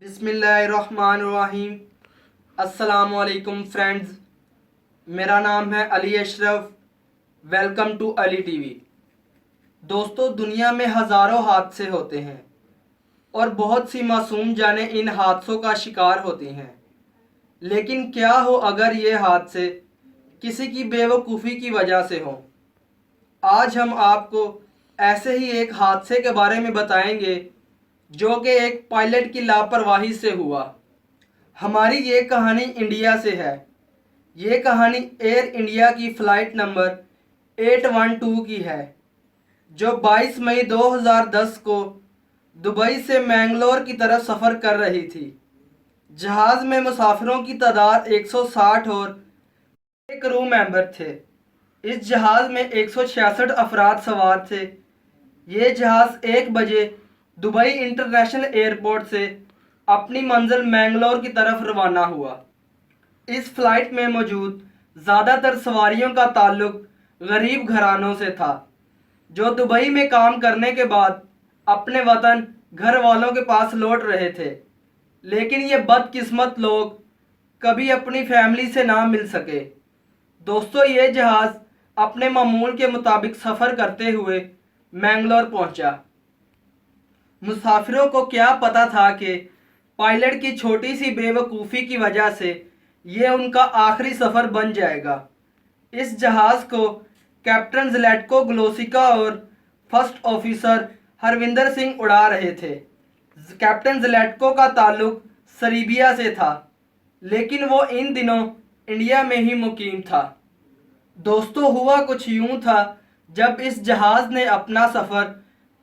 بسم اللہ الرحمن الرحیم۔ السلام علیکم فرینڈز، میرا نام ہے Ali Ashraf. Welcome to Ali T V. دوستو، دنیا میں ہزاروں حادثے ہوتے ہیں اور بہت سی معصوم جانیں ان حادثوں کا شکار ہوتی ہیں، لیکن کیا ہو اگر یہ حادثے کسی کی بے وقوفی کی وجہ سے ہوں؟ آج ہم آپ کو ایسے ہی ایک حادثے کے بارے میں بتائیں گے جو کہ ایک پائلٹ کی لاپرواہی سے ہوا۔ ہماری یہ کہانی انڈیا سے ہے۔ یہ کہانی ایئر انڈیا کی فلائٹ نمبر 812 کی ہے، جو 22 مئی 2010 کو دبئی سے مینگلور کی طرف سفر کر رہی تھی۔ جہاز میں مسافروں کی تعداد 160 اور کرو ممبر تھے۔ اس جہاز میں 166 افراد سوار تھے۔ یہ جہاز 1 بجے دبئی انٹرنیشنل ایئرپورٹ سے اپنی منزل مینگلور کی طرف روانہ ہوا۔ اس فلائٹ میں موجود زیادہ تر سواریوں کا تعلق غریب گھرانوں سے تھا، جو دبئی میں کام کرنے کے بعد اپنے وطن گھر والوں کے پاس لوٹ رہے تھے، لیکن یہ بدقسمت لوگ کبھی اپنی فیملی سے نہ مل سکے۔ دوستو، یہ جہاز اپنے معمول کے مطابق سفر کرتے ہوئے مینگلور پہنچا۔ مسافروں کو کیا پتہ تھا کہ پائلٹ کی چھوٹی سی بے وقوفی کی وجہ سے یہ ان کا آخری سفر بن جائے گا۔ اس جہاز کو کیپٹن زلیٹکو گلوسیکا اور فرسٹ آفیسر ہروندر سنگھ اڑا رہے تھے۔ کیپٹن زلیٹکو کا تعلق سربیا سے تھا، لیکن وہ ان دنوں انڈیا میں ہی مقیم تھا۔ دوستو، ہوا کچھ یوں تھا، جب اس جہاز نے اپنا سفر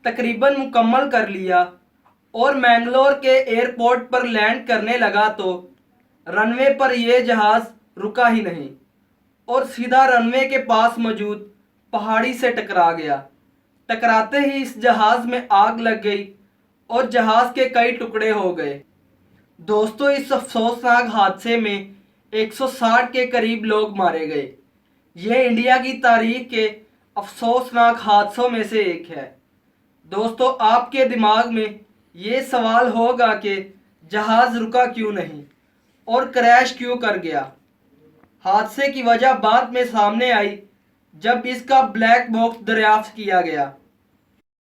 تقریباً مکمل کر لیا اور مینگلور کے ایئرپورٹ پر لینڈ کرنے لگا تو رن وے پر یہ جہاز رکا ہی نہیں اور سیدھا رن وے کے پاس موجود پہاڑی سے ٹکرا گیا۔ ٹکراتے ہی اس جہاز میں آگ لگ گئی اور جہاز کے کئی ٹکڑے ہو گئے۔ دوستو، اس افسوسناک حادثے میں 160 کے قریب لوگ مارے گئے۔ یہ انڈیا کی تاریخ کے افسوسناک حادثوں میں سے ایک ہے۔ دوستو، آپ کے دماغ میں یہ سوال ہوگا کہ جہاز رکا کیوں نہیں اور کریش کیوں کر گیا؟ حادثے کی وجہ بعد میں سامنے آئی جب اس کا بلیک باکس دریافت کیا گیا۔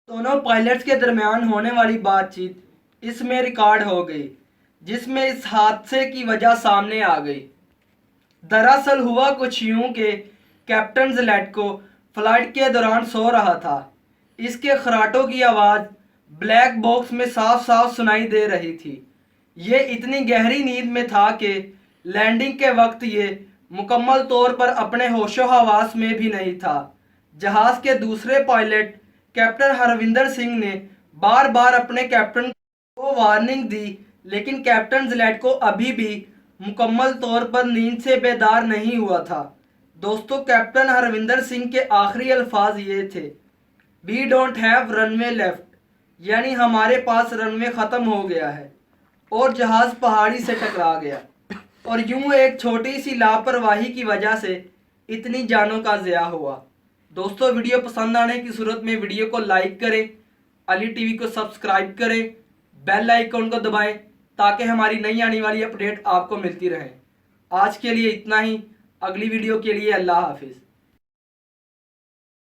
دونوں پائلٹس کے درمیان ہونے والی بات چیت اس میں ریکارڈ ہو گئی، جس میں اس حادثے کی وجہ سامنے آ گئی۔ دراصل ہوا کچھ یوں کہ کیپٹن زلیٹکو فلائٹ کے دوران سو رہا تھا۔ اس کے خراٹوں کی آواز بلیک باکس میں صاف صاف سنائی دے رہی تھی۔ یہ اتنی گہری نیند میں تھا کہ لینڈنگ کے وقت یہ مکمل طور پر اپنے ہوش و حواس میں بھی نہیں تھا۔ جہاز کے دوسرے پائلٹ کیپٹن ہروندر سنگھ نے بار بار اپنے کیپٹن کو وارننگ دی، لیکن کیپٹن زلیٹکو ابھی بھی مکمل طور پر نیند سے بیدار نہیں ہوا تھا۔ دوستو، کیپٹن ہروندر سنگھ کے آخری الفاظ یہ تھے: "We don't have runway left"، یعنی ہمارے پاس رن وے ختم ہو گیا ہے، اور جہاز پہاڑی سے ٹکرا گیا۔ اور یوں ایک چھوٹی سی لاپرواہی کی وجہ سے اتنی جانوں کا ضیاع ہوا۔ دوستو، ویڈیو پسند آنے کی صورت میں ویڈیو کو لائک کریں، علی ٹی وی کو سبسکرائب کریں، بیل آئیکن کو دبائیں تاکہ ہماری نئی آنے والی اپڈیٹ آپ کو ملتی رہے۔ آج کے لیے اتنا ہی، اگلی ویڈیو کے لیے اللہ حافظ۔